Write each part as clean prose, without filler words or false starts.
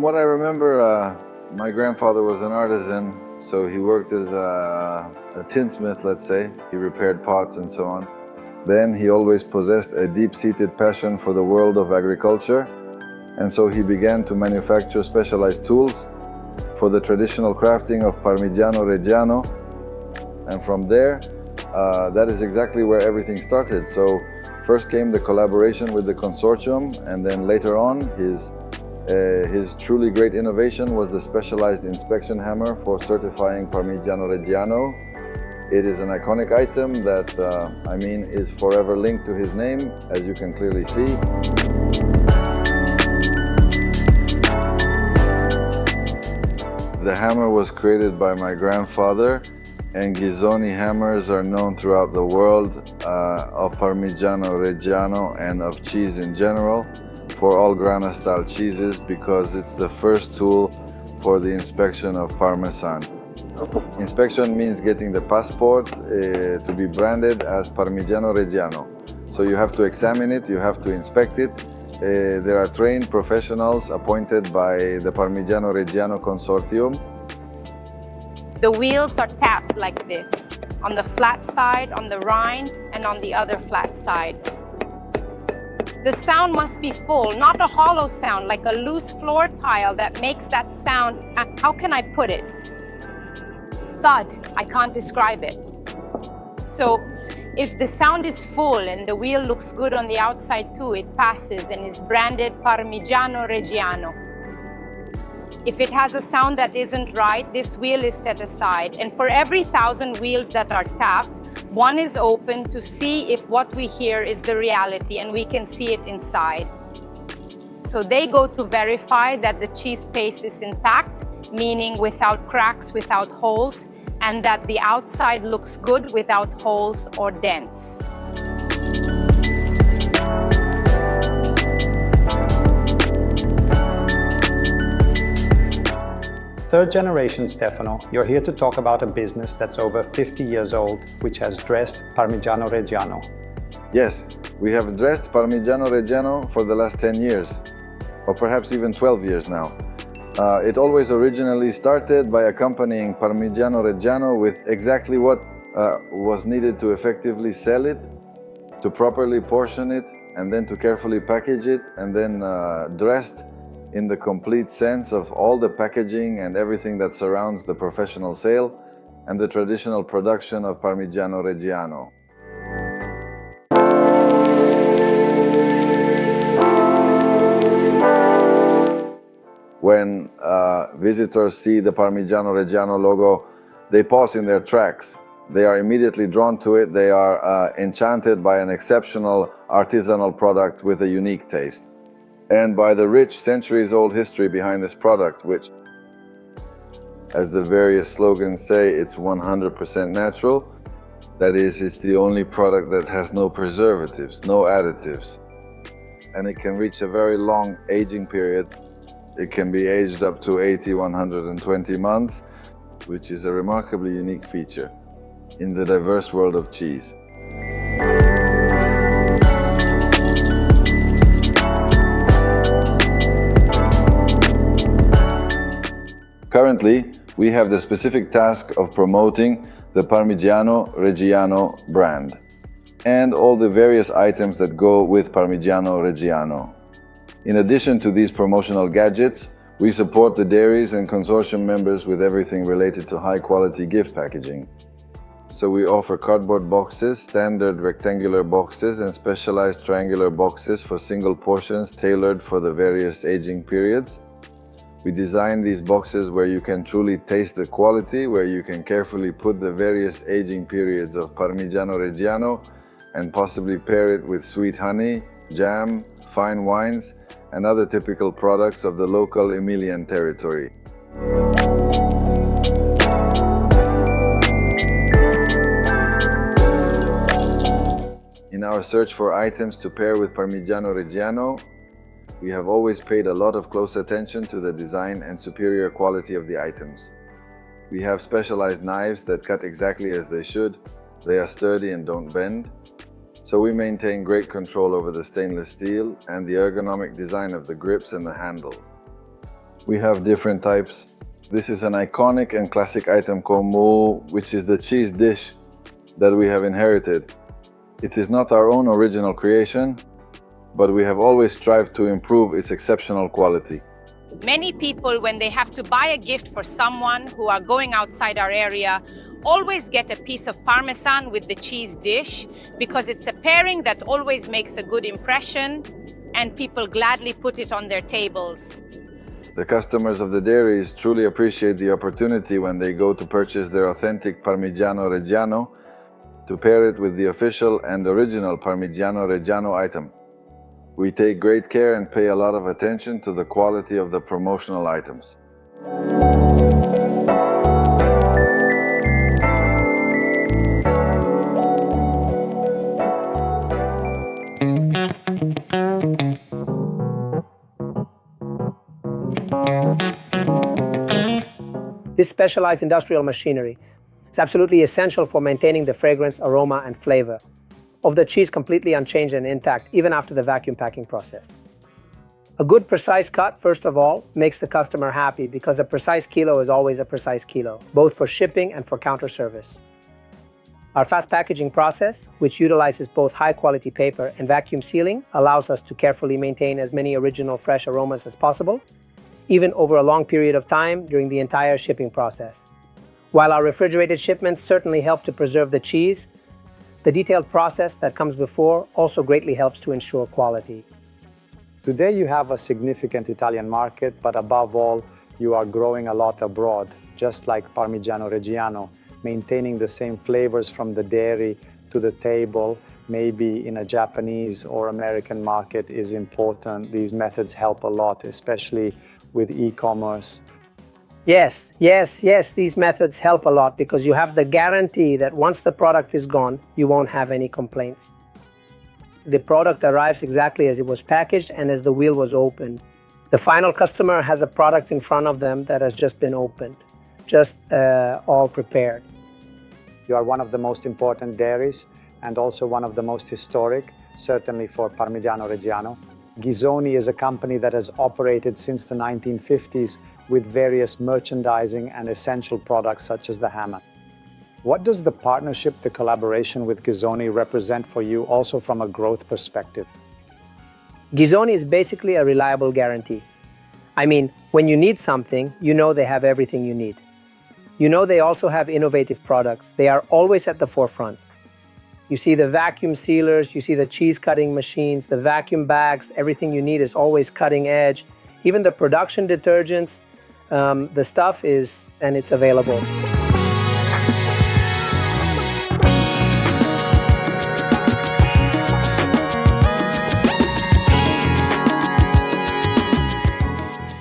what I remember, my grandfather was an artisan, so he worked as a tinsmith, let's say. He repaired pots and so on. Then he always possessed a deep-seated passion for the world of agriculture, and so he began to manufacture specialized tools for the traditional crafting of Parmigiano Reggiano. And from there, that is exactly where everything started. So first came the collaboration with the consortium, and then later on his truly great innovation was the specialized inspection hammer for certifying Parmigiano Reggiano. It is an iconic item that, is forever linked to his name, as you can clearly see. The hammer was created by my grandfather, and GHIZZONI hammers are known throughout the world of Parmigiano Reggiano and of cheese in general for all grana style cheeses, because it's the first tool for the inspection of Parmesan. Inspection means getting the passport to be branded as Parmigiano Reggiano. So you have to examine it, you have to inspect it. There are trained professionals appointed by the Parmigiano Reggiano Consortium. The wheels are tapped like this, on the flat side, on the rind, and on the other flat side. The sound must be full, not a hollow sound like a loose floor tile that makes that sound, how can I put it? Thud, I can't describe it. So if the sound is full and the wheel looks good on the outside too, it passes and is branded Parmigiano Reggiano. If it has a sound that isn't right, this wheel is set aside. And for every 1,000 wheels that are tapped, one is open to see if what we hear is the reality and we can see it inside. So they go to verify that the cheese paste is intact, meaning without cracks, without holes, and that the outside looks good without holes or dents. Third generation Stefano, you're here to talk about a business that's over 50 years old, which has dressed Parmigiano Reggiano. Yes, we have dressed Parmigiano Reggiano for the last 10 years, or perhaps even 12 years now. It always originally started by accompanying Parmigiano Reggiano with exactly what was needed to effectively sell it, to properly portion it, and then to carefully package it, and then dressed in the complete sense of all the packaging and everything that surrounds the professional sale and the traditional production of Parmigiano Reggiano. When visitors see the Parmigiano Reggiano logo, they pause in their tracks. They are immediately drawn to it. They are enchanted by an exceptional artisanal product with a unique taste, and by the rich centuries-old history behind this product, which, as the various slogans say, it's 100% natural. That is, it's the only product that has no preservatives, no additives. And it can reach a very long aging period. It can be aged up to 80, 120 months, which is a remarkably unique feature in the diverse world of cheese. Currently, we have the specific task of promoting the Parmigiano Reggiano brand and all the various items that go with Parmigiano Reggiano. In addition to these promotional gadgets, we support the dairies and consortium members with everything related to high-quality gift packaging. So we offer cardboard boxes, standard rectangular boxes, and specialized triangular boxes for single portions tailored for the various aging periods. We design these boxes where you can truly taste the quality, where you can carefully put the various aging periods of Parmigiano Reggiano and possibly pair it with sweet honey, jam, fine wines, and other typical products of the local Emilian territory. In our search for items to pair with Parmigiano Reggiano, we have always paid a lot of close attention to the design and superior quality of the items. We have specialized knives that cut exactly as they should. They are sturdy and don't bend. So we maintain great control over the stainless steel and the ergonomic design of the grips and the handles. We have different types. This is an iconic and classic item called mou, which is the cheese dish that we have inherited. It is not our own original creation, but we have always strived to improve its exceptional quality. Many people, when they have to buy a gift for someone who are going outside our area, always get a piece of Parmesan with the cheese dish because it's a pairing that always makes a good impression and people gladly put it on their tables. The customers of the dairies truly appreciate the opportunity when they go to purchase their authentic Parmigiano Reggiano to pair it with the official and original Parmigiano Reggiano item. We take great care and pay a lot of attention to the quality of the promotional items. This specialized industrial machinery is absolutely essential for maintaining the fragrance, aroma, and flavor of the cheese completely unchanged and intact, even after the vacuum packing process. A good precise cut, first of all, makes the customer happy because a precise kilo is always a precise kilo, both for shipping and for counter service. Our fast packaging process, which utilizes both high-quality paper and vacuum sealing, allows us to carefully maintain as many original fresh aromas as possible, even over a long period of time during the entire shipping process. While our refrigerated shipments certainly help to preserve the cheese, the detailed process that comes before also greatly helps to ensure quality. Today you have a significant Italian market, but above all, you are growing a lot abroad, just like Parmigiano Reggiano, maintaining the same flavors from the dairy to the table, maybe in a Japanese or American market is important. These methods help a lot, especially with e-commerce. Yes, these methods help a lot because you have the guarantee that once the product is gone, you won't have any complaints. The product arrives exactly as it was packaged and as the wheel was opened. The final customer has a product in front of them that has just been opened, just all prepared. You are one of the most important dairies and also one of the most historic, certainly for Parmigiano Reggiano. GHIZZONI is a company that has operated since the 1950s with various merchandising and essential products such as the hammer. What does the partnership, the collaboration with GHIZZONI represent for you also from a growth perspective? GHIZZONI is basically a reliable guarantee. I mean, when you need something, you know they have everything you need. You know they also have innovative products. They are always at the forefront. You see the vacuum sealers, you see the cheese cutting machines, the vacuum bags, everything you need is always cutting edge. Even the production detergents, the stuff is, and it's available.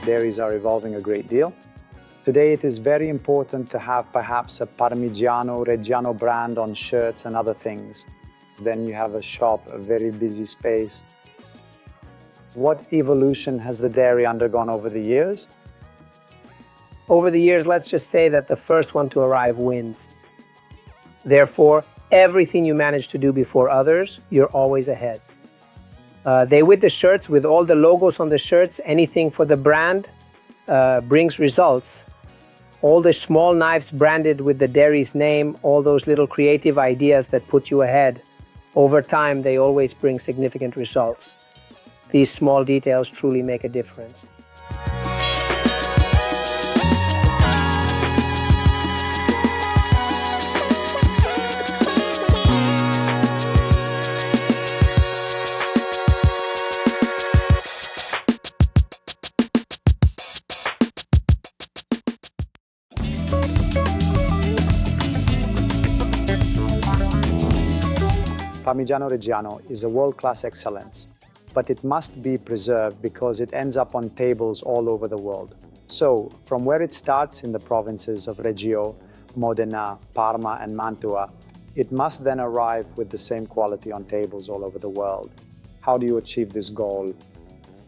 Dairies are evolving a great deal. Today it is very important to have perhaps a Parmigiano Reggiano brand on shirts and other things. Then you have a shop, a very busy space. What evolution has the dairy undergone over the years? Over the years, let's just say that the first one to arrive wins. Therefore, everything you manage to do before others, you're always ahead. They with the shirts, with all the logos on the shirts, anything for the brand brings results. All the small knives branded with the dairy's name, all those little creative ideas that put you ahead, over time they always bring significant results. These small details truly make a difference. Parmigiano Reggiano is a world-class excellence, but it must be preserved because it ends up on tables all over the world. So, from where it starts in the provinces of Reggio, Modena, Parma and Mantua, it must then arrive with the same quality on tables all over the world. How do you achieve this goal?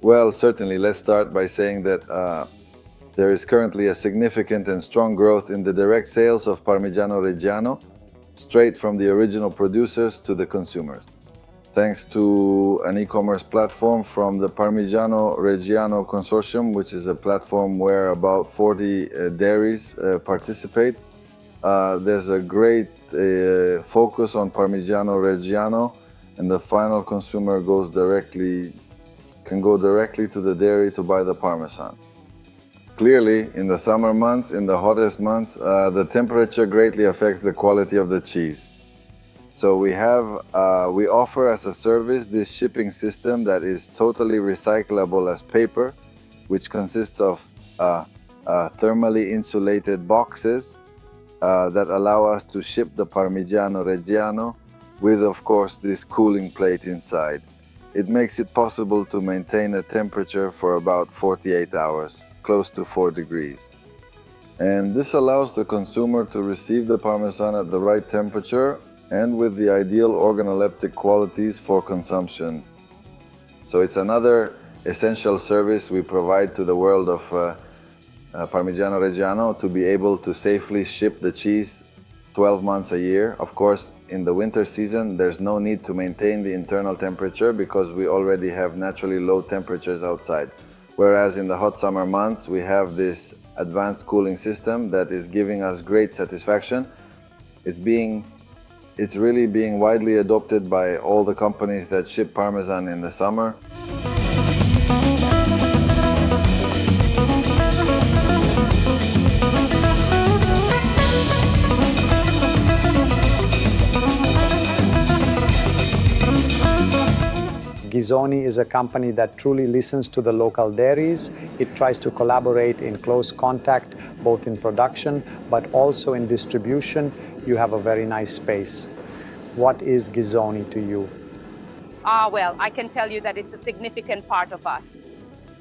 Well, certainly, let's start by saying that there is currently a significant and strong growth in the direct sales of Parmigiano Reggiano, straight from the original producers to the consumers. thanks to an e-commerce platform from the Parmigiano Reggiano Consortium, which is a platform where about 40 dairies participate. There's a great focus on Parmigiano Reggiano, and the final consumer can go directly to the dairy to buy the Parmesan. Clearly, in the summer months, in the hottest months, the temperature greatly affects the quality of the cheese. So we offer as a service this shipping system that is totally recyclable as paper, which consists of thermally insulated boxes that allow us to ship the Parmigiano Reggiano with, of course, this cooling plate inside. It makes it possible to maintain a temperature for about 48 hours, close to 4 degrees. And this allows the consumer to receive the Parmesan at the right temperature and with the ideal organoleptic qualities for consumption. So it's another essential service we provide to the world of Parmigiano Reggiano, to be able to safely ship the cheese 12 months a year. Of course, in the winter season, there's no need to maintain the internal temperature because we already have naturally low temperatures outside. Whereas in the hot summer months, we have this advanced cooling system that is giving us great satisfaction. It's really being widely adopted by all the companies that ship Parmesan in the summer. GHIZZONI is a company that truly listens to the local dairies. It tries to collaborate in close contact, both in production, but also in distribution. You have a very nice space. What is GHIZZONI to you? Well, I can tell you that it's a significant part of us,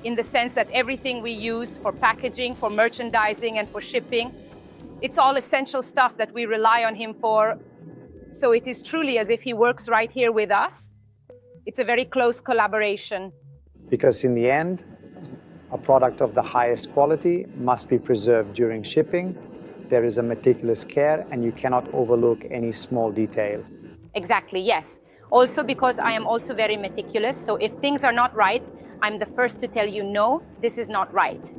in the sense that everything we use for packaging, for merchandising, and for shipping, it's all essential stuff that we rely on him for. So it is truly as if he works right here with us. It's a very close collaboration. Because in the end, a product of the highest quality must be preserved during shipping. There is a meticulous care and you cannot overlook any small detail. Exactly, yes. Also because I am also very meticulous, so if things are not right, I'm the first to tell you, no, this is not right.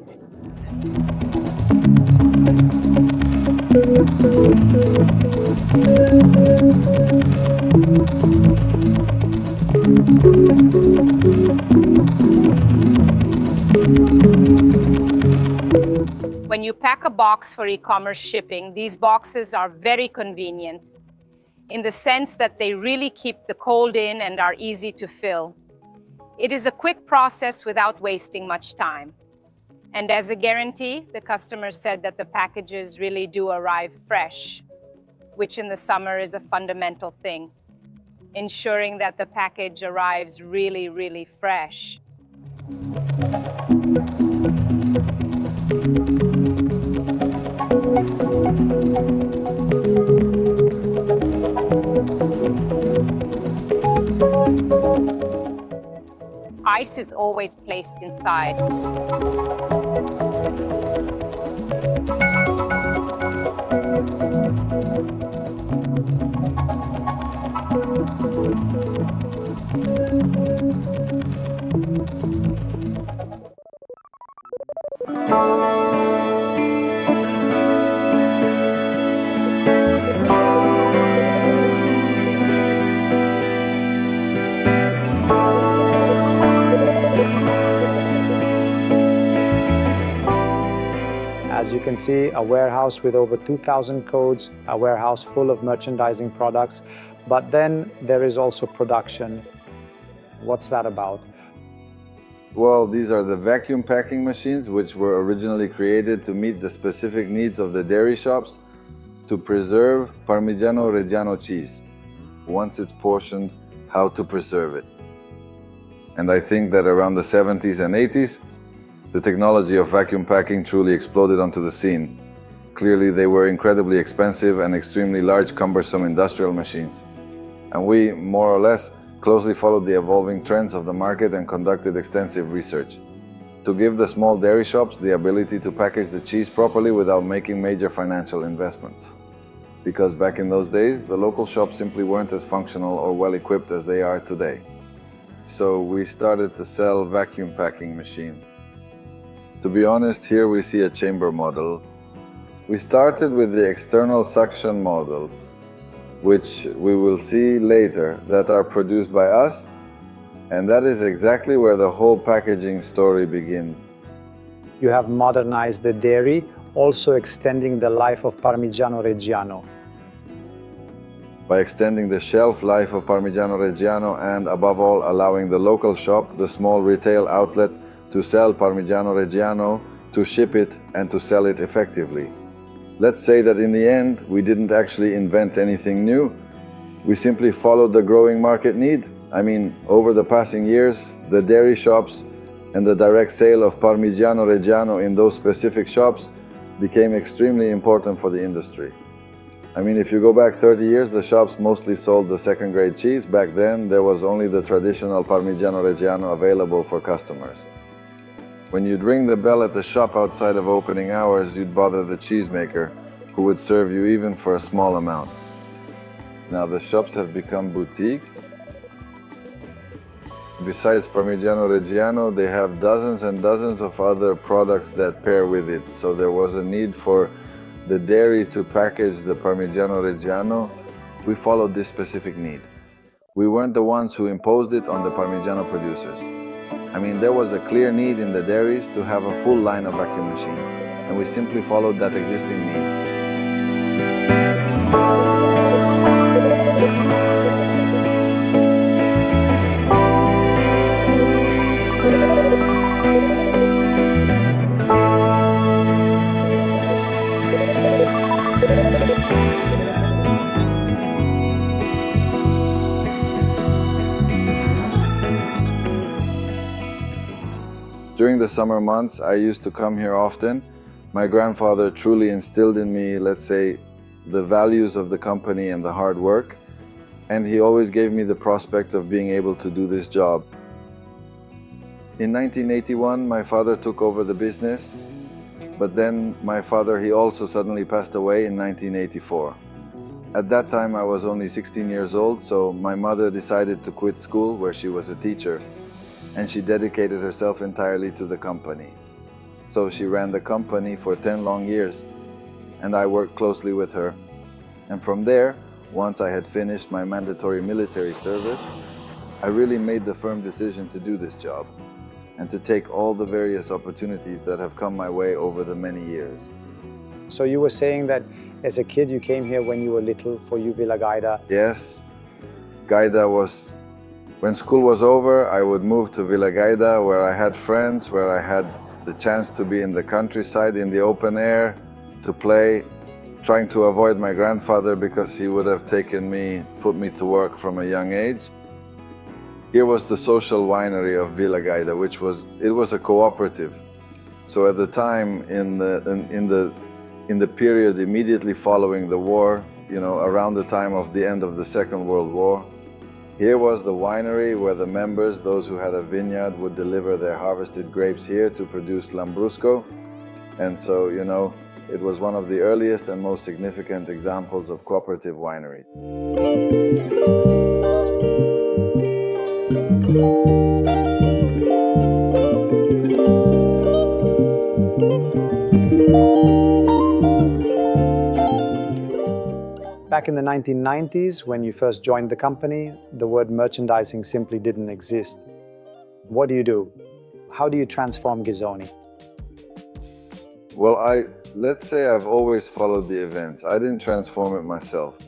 When you pack a box for e-commerce shipping, these boxes are very convenient in the sense that they really keep the cold in and are easy to fill. It is a quick process without wasting much time. And as a guarantee, the customer said that the packages really do arrive fresh, which in the summer is a fundamental thing, ensuring that the package arrives really, really fresh. Ice is always placed inside. As you can see, a warehouse with over 2,000 codes, a warehouse full of merchandising products, but then there is also production. What's that about? Well, these are the vacuum packing machines, which were originally created to meet the specific needs of the dairy shops to preserve Parmigiano Reggiano cheese. Once it's portioned, how to preserve it. And I think that around the 70s and 80s, the technology of vacuum packing truly exploded onto the scene. Clearly, they were incredibly expensive and extremely large, cumbersome industrial machines. And we, more or less, closely followed the evolving trends of the market and conducted extensive research to give the small dairy shops the ability to package the cheese properly without making major financial investments. because back in those days, the local shops simply weren't as functional or well equipped as they are today. So we started to sell vacuum packing machines. To be honest, here we see a chamber model. We started with the external suction models, which we will see later, that are produced by us, and that is exactly where the whole packaging story begins. You have modernized the dairy, also extending the life of Parmigiano Reggiano. By extending the shelf life of Parmigiano Reggiano and, above all, allowing the local shop, the small retail outlet, to sell Parmigiano Reggiano, to ship it, and to sell it effectively. Let's say that in the end, we didn't actually invent anything new. We simply followed the growing market need. I mean, over the passing years, the dairy shops and the direct sale of Parmigiano Reggiano in those specific shops became extremely important for the industry. I mean, if you go back 30 years, the shops mostly sold the second-grade cheese. Back then, there was only the traditional Parmigiano Reggiano available for customers. When you'd ring the bell at the shop outside of opening hours, you'd bother the cheesemaker, who would serve you even for a small amount. Now, the shops have become boutiques. Besides Parmigiano Reggiano, they have dozens and dozens of other products that pair with it. So there was a need for the dairy to package the Parmigiano Reggiano. We followed this specific need. We weren't the ones who imposed it on the Parmigiano producers. I mean, there was a clear need in the dairies to have a full line of vacuum machines, and we simply followed that existing need. During the summer months, I used to come here often. My grandfather truly instilled in me, let's say, the values of the company and the hard work, and he always gave me the prospect of being able to do this job. In 1981, my father took over the business, but then my father, he also suddenly passed away in 1984. At that time, I was only 16 years old, so my mother decided to quit school, where she was a teacher, and she dedicated herself entirely to the company. So she ran the company for 10 long years, and I worked closely with her. And from there, once I had finished my mandatory military service, I really made the firm decision to do this job and to take all the various opportunities that have come my way over the many years. So you were saying that as a kid you came here when you were little, for you Villa Gaida? Yes, Gaida was... When school was over, I would move to Villa Gaida, where I had friends, where I had the chance to be in the countryside, in the open air, to play, trying to avoid my grandfather because he would have put me to work from a young age. Here was the social winery of Villa Gaida, it was a cooperative. So at the time, in the period immediately following the war, you know, around the time of the end of the Second World War, here was the winery where the members, those who had a vineyard, would deliver their harvested grapes here to produce Lambrusco. And so, you know, it was one of the earliest and most significant examples of cooperative winery. Back in the 1990s, when you first joined the company, the word merchandising simply didn't exist. What do you do? How do you transform GHIZZONI? Well, let's say I've always followed the events. I didn't transform it myself.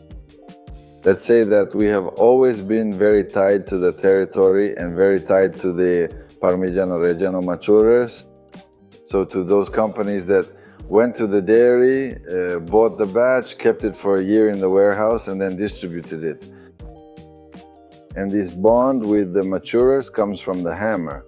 Let's say that we have always been very tied to the territory and very tied to the Parmigiano Reggiano maturers. So to those companies that went to the dairy, bought the batch, kept it for a year in the warehouse, and then distributed it. And this bond with the maturers comes from the hammer.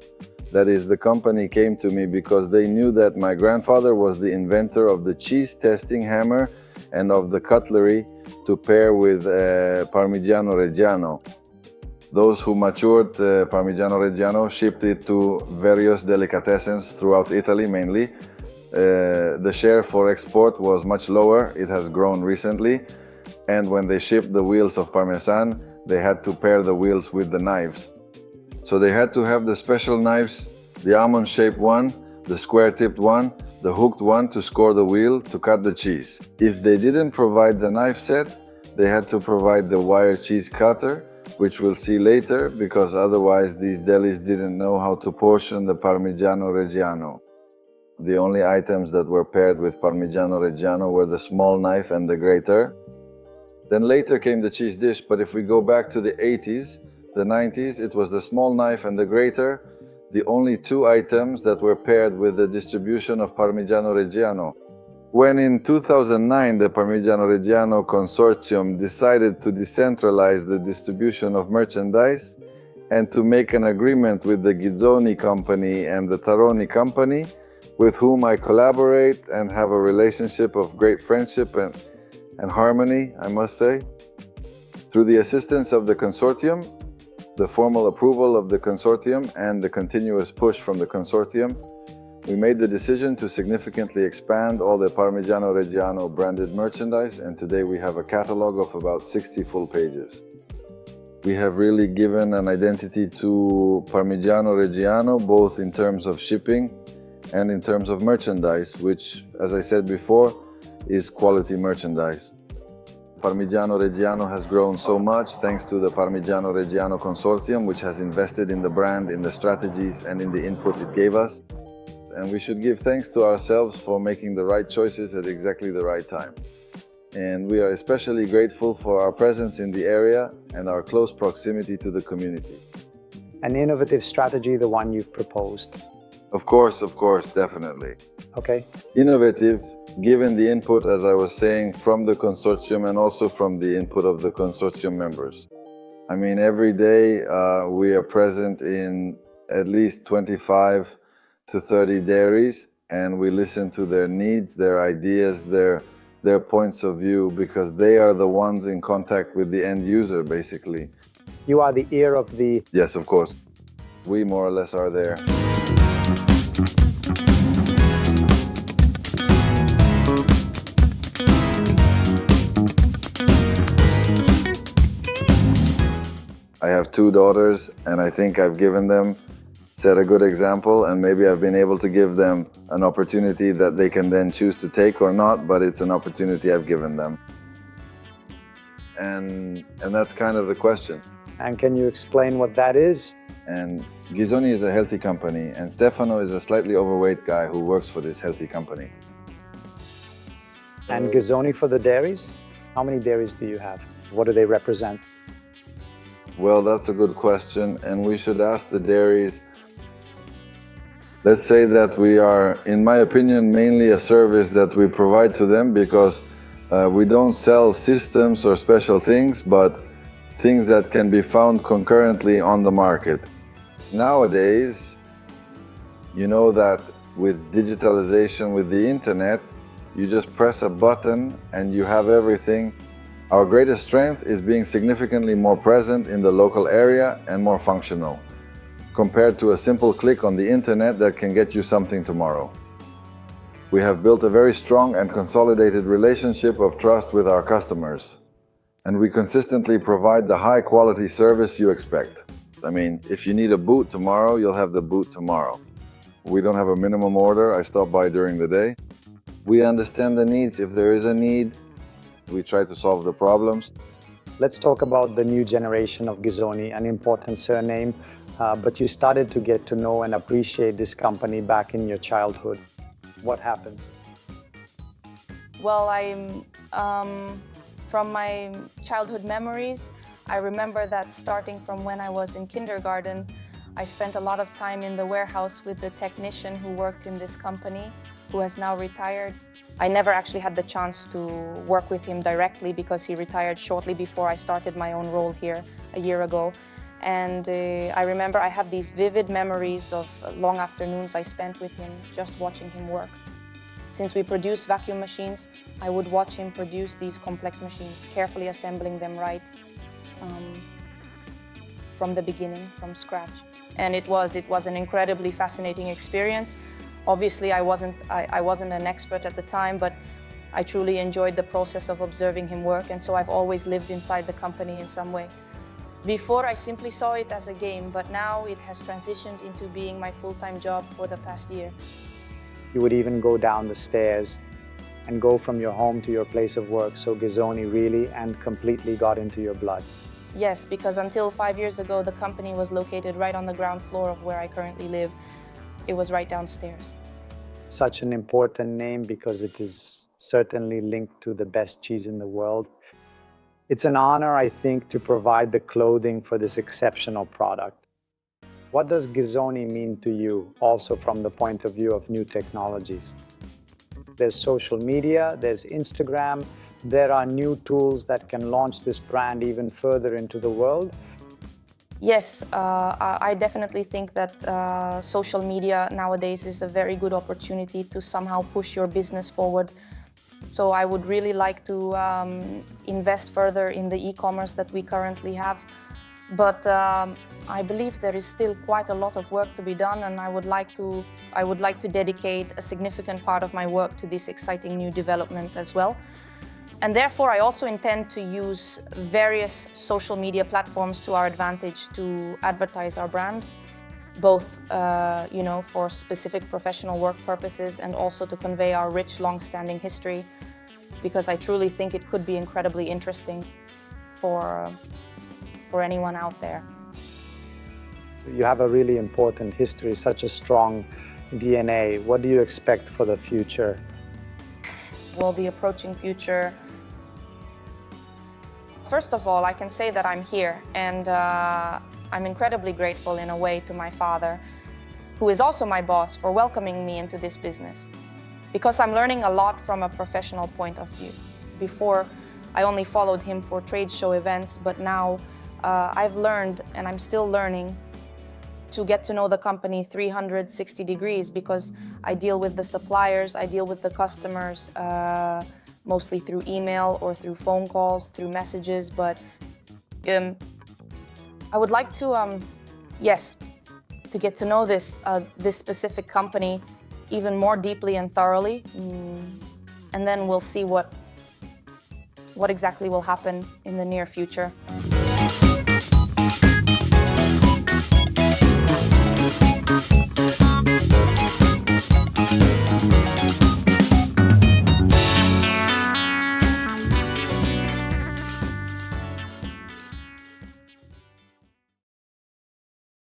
That is, the company came to me because they knew that my grandfather was the inventor of the cheese testing hammer and of the cutlery to pair with Parmigiano Reggiano. Those who matured Parmigiano Reggiano shipped it to various delicatessens throughout Italy mainly. The share for export was much lower. It has grown recently. And when they shipped the wheels of Parmesan, they had to pair the wheels with the knives. So they had to have the special knives, the almond-shaped one, the square-tipped one, the hooked one to score the wheel to cut the cheese. If they didn't provide the knife set, they had to provide the wire cheese cutter, which we'll see later, because otherwise these delis didn't know how to portion the Parmigiano Reggiano. The only items that were paired with Parmigiano Reggiano were the small knife and the grater. Then later came the cheese dish, but if we go back to the 80s, the 90s, it was the small knife and the grater, the only two items that were paired with the distribution of Parmigiano Reggiano. When in 2009 the Parmigiano Reggiano Consortium decided to decentralize the distribution of merchandise and to make an agreement with the GHIZZONI company and the Taroni company, with whom I collaborate and have a relationship of great friendship and harmony, I must say. Through the assistance of the consortium, the formal approval of the consortium, and the continuous push from the consortium, we made the decision to significantly expand all the Parmigiano Reggiano branded merchandise, and today we have a catalog of about 60 full pages. We have really given an identity to Parmigiano Reggiano, both in terms of shipping and in terms of merchandise, which, as I said before, is quality merchandise. Parmigiano Reggiano has grown so much thanks to the Parmigiano Reggiano Consortium, which has invested in the brand, in the strategies, and in the input it gave us. And we should give thanks to ourselves for making the right choices at exactly the right time. And we are especially grateful for our presence in the area and our close proximity to the community. An innovative strategy, the one you've proposed. Of course, definitely. Okay. Innovative, given the input, as I was saying, from the consortium and also from the input of the consortium members. I mean, every day we are present in at least 25 to 30 dairies, and we listen to their needs, their ideas, their points of view, because they are the ones in contact with the end user, basically. You are the ear of the... Yes, of course. We more or less are there. I have two daughters, and I think I've set a good example, and maybe I've been able to give them an opportunity that they can then choose to take or not, but it's an opportunity I've given them. And that's kind of the question. And can you explain what that is? And GHIZZONI is a healthy company, and Stefano is a slightly overweight guy who works for this healthy company. And GHIZZONI for the dairies? How many dairies do you have? What do they represent? Well, that's a good question, and we should ask the dairies. Let's say that we are, in my opinion, mainly a service that we provide to them, because we don't sell systems or special things, but things that can be found concurrently on the market. Nowadays, you know that with digitalization, with the internet, you just press a button and you have everything. Our greatest strength is being significantly more present in the local area and more functional, compared to a simple click on the internet that can get you something tomorrow. We have built a very strong and consolidated relationship of trust with our customers, and we consistently provide the high-quality service you expect. I mean, if you need a boot tomorrow, you'll have the boot tomorrow. We don't have a minimum order. I stop by during the day. We understand the needs. If there is a need, we try to solve the problems. Let's talk about the new generation of GHIZZONI, an important surname, but you started to get to know and appreciate this company back in your childhood. What happens? Well, from my childhood memories, I remember that starting from when I was in kindergarten, I spent a lot of time in the warehouse with the technician who worked in this company, who has now retired. I never actually had the chance to work with him directly because he retired shortly before I started my own role here a year ago. And I remember I have these vivid memories of long afternoons I spent with him just watching him work. Since we produce vacuum machines, I would watch him produce these complex machines, carefully assembling them right from the beginning, from scratch. And it was an incredibly fascinating experience. Obviously, I wasn't an expert at the time, but I truly enjoyed the process of observing him work, and so I've always lived inside the company in some way. Before, I simply saw it as a game, but now it has transitioned into being my full-time job for the past year. You would even go down the stairs and go from your home to your place of work, so GHIZZONI really and completely got into your blood. Yes, because until 5 years ago, the company was located right on the ground floor of where I currently live. It was right downstairs. Such an important name because it is certainly linked to the best cheese in the world. It's an honor, I think, to provide the clothing for this exceptional product. What does GHIZZONI mean to you, also from the point of view of new technologies? There's social media, there's Instagram, there are new tools that can launch this brand even further into the world. Yes, I definitely think that social media nowadays is a very good opportunity to somehow push your business forward. So I would really like to invest further in the e-commerce that we currently have. But I believe there is still quite a lot of work to be done, and I would like to dedicate a significant part of my work to this exciting new development as well. And therefore, I also intend to use various social media platforms to our advantage to advertise our brand, both for specific professional work purposes and also to convey our rich, long-standing history, because I truly think it could be incredibly interesting for anyone out there. You have a really important history, such a strong DNA. What do you expect for the future? Well, the approaching future. First of all, I can say that I'm here, and I'm incredibly grateful in a way to my father, who is also my boss, for welcoming me into this business. Because I'm learning a lot from a professional point of view. Before, I only followed him for trade show events, but now I've learned, and I'm still learning, to get to know the company 360 degrees, because I deal with the suppliers, I deal with the customers, mostly through email or through phone calls, through messages, but I would like to, to get to know this specific company even more deeply and thoroughly, and then we'll see what exactly will happen in the near future.